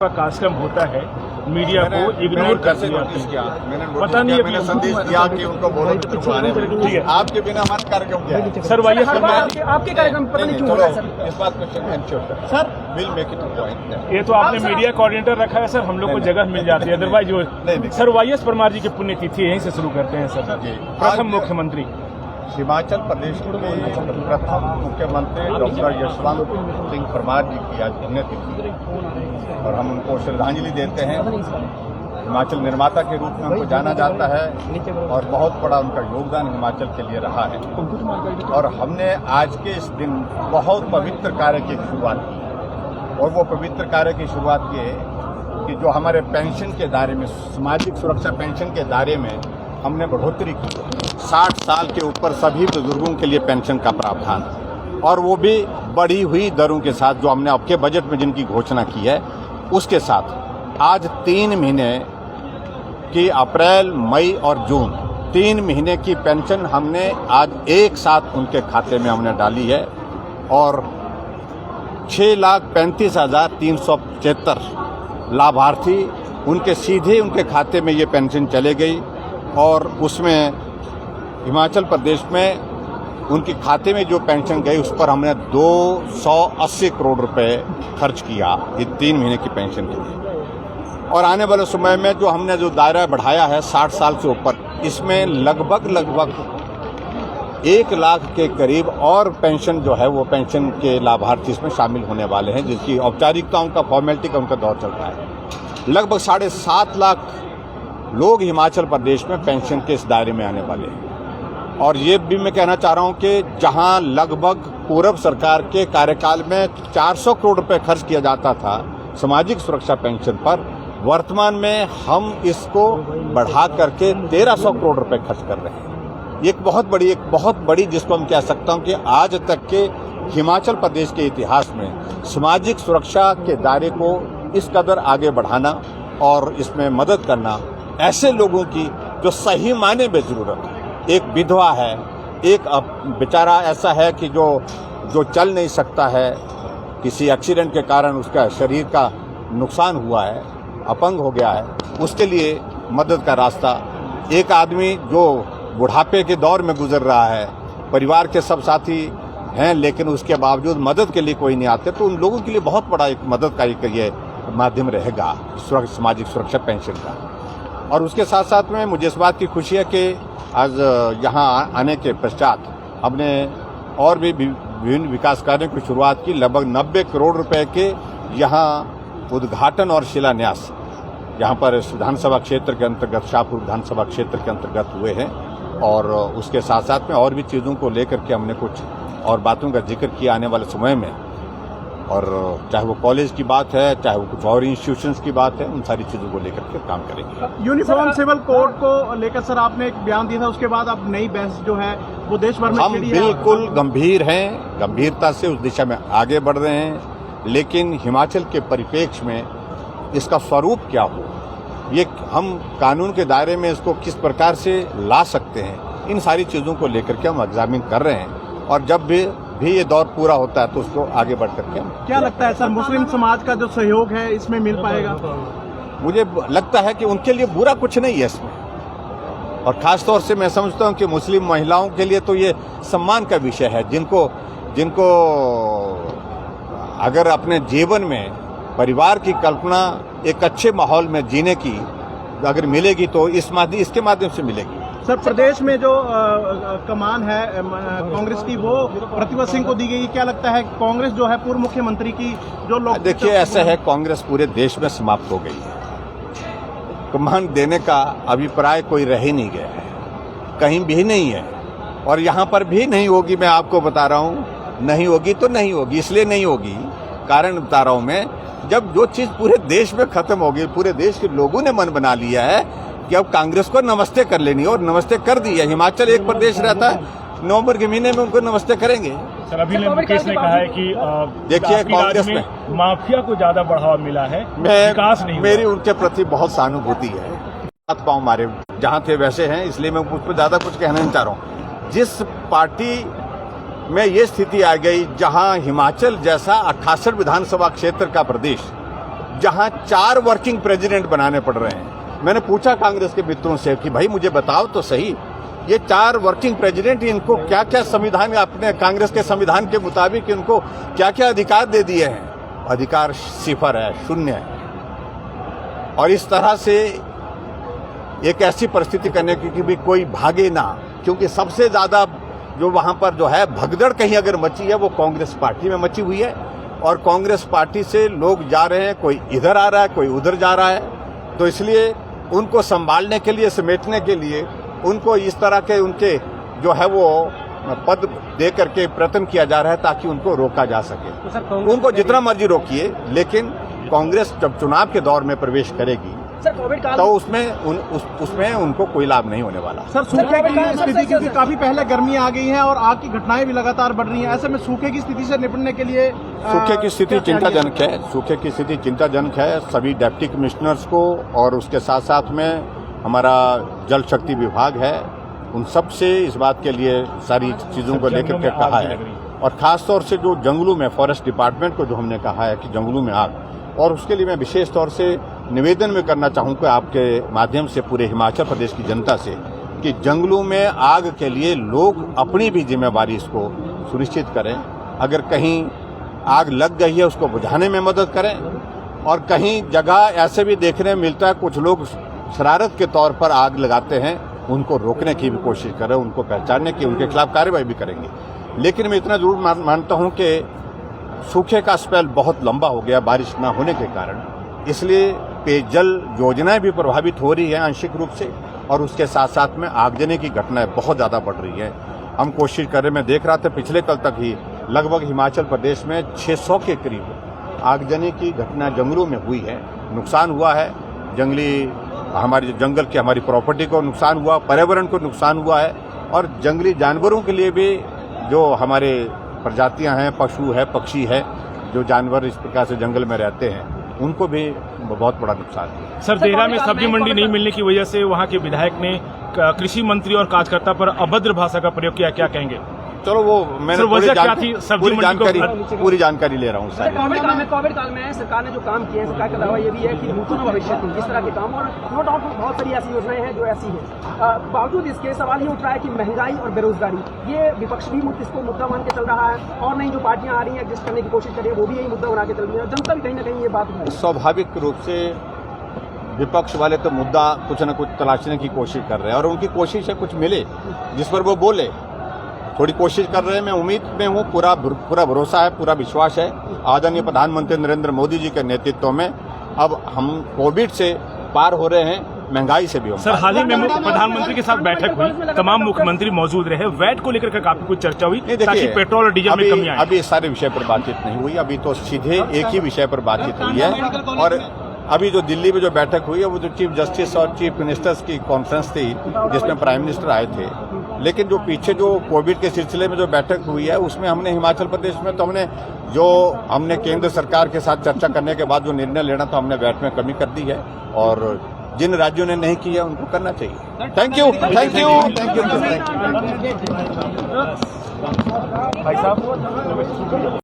का कार्यक्रम होता है, मीडिया को इग्नोर कर दिया। पता नहीं मैंने संदेश दिया कि उनको बोलो कि तुम आने में आपके बिना हमारा कार्यक्रम क्या है सर। वाइएस आपके कार्यक्रम पता नहीं क्यों हो रहा है सर। इस बात को sir will make it point. ये तो आपने मीडिया कोऑर्डिनेटर रखा है सर, हम लोग को जगह मिल जाती है, अदरवाइज वो सर वाइएस परमार जी की पुण्यतिथि यहीं से शुरू करते हैं सर। प्रथम मुख्यमंत्री हिमाचल प्रदेश के प्रथम मुख्यमंत्री डॉक्टर यशवंत सिंह परमार जी की आज पुण्यतिथि और हम उनको श्रद्धांजलि देते हैं। हिमाचल निर्माता के रूप में उनको जाना जाता है और बहुत बड़ा उनका योगदान हिमाचल के लिए रहा है। और हमने आज के इस दिन बहुत पवित्र कार्य की शुरुआत की और वो पवित्र कार्य की शुरुआत ये कि जो हमारे पेंशन के दायरे में, सामाजिक सुरक्षा पेंशन के दायरे में हमने बढ़ोतरी की। 60 साल के ऊपर सभी बुजुर्गों के लिए पेंशन का प्रावधान और वो भी बढ़ी हुई दरों के साथ, जो हमने आपके बजट में जिनकी घोषणा की है उसके साथ। आज 3 महीने की अप्रैल, मई और जून 3 महीने की पेंशन हमने आज एक साथ उनके खाते में हमने डाली है और 6,35,375 लाभार्थी उनके सीधे उनके खाते में ये पेंशन चले गई और उसमें हिमाचल प्रदेश में उनके खाते में जो पेंशन गई उस पर हमने 280 करोड़ रुपए खर्च किया ये 3 महीने की पेंशन के लिए। और आने वाले समय में जो हमने जो दायरा बढ़ाया है 60 साल से ऊपर, इसमें लगभग 1 लाख के करीब और पेंशन जो है वो पेंशन के लाभार्थी इसमें शामिल होने वाले हैं, जिसकी औपचारिकताओं का, फॉर्मेलिटी का उनका दौर चल रहा है। लगभग 7.5 लाख लोग हिमाचल प्रदेश में पेंशन के इस दायरे में आने वाले हैं। और ये भी मैं कहना चाह रहा हूं कि जहां लगभग पूर्व सरकार के कार्यकाल में 400 करोड़ रुपए खर्च किया जाता था सामाजिक सुरक्षा पेंशन पर, वर्तमान में हम इसको बढ़ा करके 1300 करोड़ रुपए खर्च कर रहे हैं। एक बहुत बड़ी जिसको हम कह सकता हूं कि आज तक के हिमाचल प्रदेश के इतिहास में सामाजिक सुरक्षा के दायरे को इस कदर आगे बढ़ाना और इसमें मदद करना ऐसे लोगों की जो सही मायने में जरूरत है। एक विधवा है, एक बेचारा ऐसा है कि जो चल नहीं सकता है, किसी एक्सीडेंट के कारण उसका शरीर का नुकसान हुआ है, अपंग हो गया है, उसके लिए मदद का रास्ता। एक आदमी जो बुढ़ापे के दौर में गुजर रहा है, परिवार के सब साथी हैं लेकिन उसके बावजूद मदद के लिए कोई नहीं आते, तो उन लोगों के लिए बहुत बड़ा एक मदद का एक ये माध्यम रहेगा सामाजिक सुरक्षा पेंशन का। और उसके साथ साथ में मुझे इस बात की खुशी है कि आज यहाँ आने के पश्चात हमने और भी विभिन्न विकास कार्यों की शुरुआत की। लगभग 90 करोड़ रुपए के यहाँ उद्घाटन और शिलान्यास यहाँ पर विधानसभा क्षेत्र के अंतर्गत, शाहपुर विधानसभा क्षेत्र के अंतर्गत हुए हैं। और उसके साथ साथ में और भी चीज़ों को लेकर के हमने कुछ और बातों का जिक्र किया आने वाले समय में, और चाहे वो कॉलेज की बात है, चाहे वो कुछ और इंस्टीट्यूशंस की बात है, उन सारी चीज़ों को लेकर के काम करेंगे। यूनिफॉर्म सिविल कोड को लेकर सर आपने एक बयान दिया था, उसके बाद अब नई बहस जो है वो देश भर में हम बिल्कुल गंभीर हैं, गंभीरता से उस दिशा में आगे बढ़ रहे हैं। लेकिन हिमाचल के परिप्रेक्ष्य में इसका स्वरूप क्या हो, ये हम कानून के दायरे में इसको किस प्रकार से ला सकते हैं, इन सारी चीज़ों को लेकर के हम एग्जामिन कर रहे हैं। और जब भी ये दौर पूरा होता है तो उसको आगे बढ़ करके क्या लगता है सर, मुस्लिम समाज का जो सहयोग है इसमें मिल पाएगा? मुझे लगता है कि उनके लिए बुरा कुछ नहीं है इसमें, और खास तौर से मैं समझता हूं कि मुस्लिम महिलाओं के लिए तो ये सम्मान का विषय है, जिनको अगर अपने जीवन में परिवार की कल्पना एक अच्छे माहौल में जीने की अगर मिलेगी तो इसके माध्यम से मिलेगी। सर प्रदेश में जो कमान है कांग्रेस की वो प्रतिभा सिंह को दी गई, क्या लगता है कांग्रेस जो है पूर्व मुख्यमंत्री की जो लोग, देखिए ऐसा है, कांग्रेस पूरे देश में समाप्त हो गई है। कमान देने का अभिप्राय कोई रह ही नहीं गया है, कहीं भी नहीं है और यहाँ पर भी नहीं होगी। मैं आपको बता रहा हूँ, नहीं होगी तो नहीं होगी, इसलिए नहीं होगी, कारण बता रहा हूँ मैं। जब जो चीज पूरे देश में खत्म हो गई, पूरे देश के लोगों ने मन बना लिया है कि अब कांग्रेस को नमस्ते कर लेनी, और नमस्ते कर दी है। हिमाचल एक प्रदेश रहता है, नवंबर के महीने में उनको नमस्ते करेंगे। सर अभी मुकेश ने कहा है कि देखिए कांग्रेस में माफिया को ज्यादा बढ़ावा मिला है, विकास नहीं, मेरी उनके प्रति बहुत सहानुभूति है। हाथ पांव मारे जहां थे वैसे हैं, इसलिए मैं उस पर ज्यादा कुछ कहना नहीं चाह रहा हूँ। जिस पार्टी में ये स्थिति आ गई जहां हिमाचल जैसा 68 विधानसभा क्षेत्र का प्रदेश जहां 4 वर्किंग प्रेसिडेंट बनाने पड़ रहे हैं। मैंने पूछा कांग्रेस के मित्रों से कि भाई मुझे बताओ तो सही, ये 4 वर्किंग प्रेसिडेंट इनको क्या क्या संविधान, अपने कांग्रेस के संविधान के मुताबिक इनको क्या क्या अधिकार दे दिए हैं? अधिकार सिफर है, शून्य है। और इस तरह से एक ऐसी परिस्थिति करने की कि भी कोई भागे ना, क्योंकि सबसे ज्यादा जो वहां पर जो है भगदड़ कहीं अगर मची है वो कांग्रेस पार्टी में मची हुई है। और कांग्रेस पार्टी से लोग जा रहे हैं, कोई इधर आ रहा है, कोई उधर जा रहा है। तो इसलिए उनको संभालने के लिए, समेटने के लिए उनको इस तरह के उनके जो है वो पद दे करके प्रयत्न किया जा रहा है ताकि उनको रोका जा सके। तो उनको जितना मर्जी रोकिए, लेकिन कांग्रेस जब चुनाव के दौर में प्रवेश करेगी तो उसमें उनको कोई लाभ नहीं होने वाला। सर, सूखे की स्थिति, क्योंकि काफी पहले गर्मी आ गई है और आग की घटनाएं भी लगातार बढ़ रही हैं, ऐसे में सूखे की स्थिति से निपटने के लिए सूखे की स्थिति चिंताजनक है। सूखे की स्थिति चिंताजनक है। सभी डिप्टी कमिश्नर्स को और उसके साथ साथ में हमारा जल शक्ति विभाग है, उन सब से इस बात के लिए सारी चीजों को लेकर के कहा है। और खास तौर से जो जंगलों में, फॉरेस्ट डिपार्टमेंट को जो हमने कहा है कि जंगलों में आग, और उसके लिए मैं विशेष तौर से निवेदन में करना चाहूँगा आपके माध्यम से पूरे हिमाचल प्रदेश की जनता से कि जंगलों में आग के लिए लोग अपनी भी जिम्मेवारी इसको सुनिश्चित करें। अगर कहीं आग लग गई है उसको बुझाने में मदद करें, और कहीं जगह ऐसे भी देखने में मिलता है कुछ लोग शरारत के तौर पर आग लगाते हैं, उनको रोकने की भी कोशिश करें, उनको पहचानने की, उनके खिलाफ कार्रवाई भी करेंगे। लेकिन मैं इतना जरूर मानता हूँ कि सूखे का स्पेल बहुत लंबा हो गया बारिश न होने के कारण, इसलिए पेयजल योजनाएं भी प्रभावित हो रही है आंशिक रूप से, और उसके साथ साथ में आगजनी की घटनाएं बहुत ज़्यादा बढ़ रही है। हम कोशिश कर रहे, मैं देख रहा था पिछले कल तक ही लगभग हिमाचल प्रदेश में 600 के करीब आगजनी की घटना जंगलों में हुई है। नुकसान हुआ है, हमारी जंगल की हमारी प्रॉपर्टी को नुकसान हुआ, पर्यावरण को नुकसान हुआ है, और जंगली जानवरों के लिए भी जो हमारे प्रजातियां हैं, पशु है, पक्षी है, जो जानवर इस प्रकार से जंगल में रहते हैं, उनको भी बहुत बड़ा नुकसान है। सर, देहरा में सब्जी मंडी नहीं मिलने की वजह से वहां के विधायक ने कृषि मंत्री और कार्यकर्ता पर अभद्र भाषा का प्रयोग किया, क्या कहेंगे? चलो वो मैंने पूरी जानकारी ले रहा हूँ। कोविड काल में सरकार ने जो काम किए हैं, सरकार का दावा ये भी है कि नूतन भविष्य इस तरह के काम, और नो डाउट बहुत सारी ऐसी योजनाएं हैं जो ऐसी हैं। बावजूद इसके सवाल ये उठ रहा है कि महंगाई और बेरोजगारी, ये विपक्ष भी इसको मुद्दा मान के चल रहा है, और नई जो पार्टियां आ रही हैं एडजस्ट करने की कोशिश कर रही है वो भी यही मुद्दा बना के चल रही है। जनता भी कहीं ना कहीं ये बात है। स्वाभाविक रूप से विपक्ष वाले तो मुद्दा कुछ न कुछ तलाशने की कोशिश कर रहे हैं, और उनकी कोशिश है कुछ मिले जिस पर वो बोले। थोड़ी कोशिश कर रहे हैं, मैं उम्मीद में हूँ, पूरा भरोसा है, पूरा विश्वास है आदरणीय प्रधानमंत्री नरेंद्र मोदी जी के नेतृत्व में अब हम कोविड से पार हो रहे हैं, महंगाई से भी। सर, हाल ही में प्रधानमंत्री के साथ बैठक हुई, तमाम मुख्यमंत्री मौजूद रहे, वैट को लेकर काफी कुछ चर्चा हुई ताकि पेट्रोल और डीजल में कमी आए। अभी इस सारे विषय पर बातचीत नहीं हुई, अभी तो सीधे एक ही विषय पर बातचीत हुई है। और अभी जो दिल्ली में जो बैठक हुई है वो जो चीफ जस्टिस और चीफ मिनिस्टर्स की कॉन्फ्रेंस थी जिसमें प्राइम मिनिस्टर आए थे, लेकिन जो पीछे जो कोविड के सिलसिले में जो बैठक हुई है उसमें हमने हिमाचल प्रदेश में तो हमने केंद्र सरकार के साथ चर्चा करने के बाद जो निर्णय लेना था, हमने वैट में कमी कर दी है, और जिन राज्यों ने नहीं किया उनको करना चाहिए। Thank you. भाई साहब।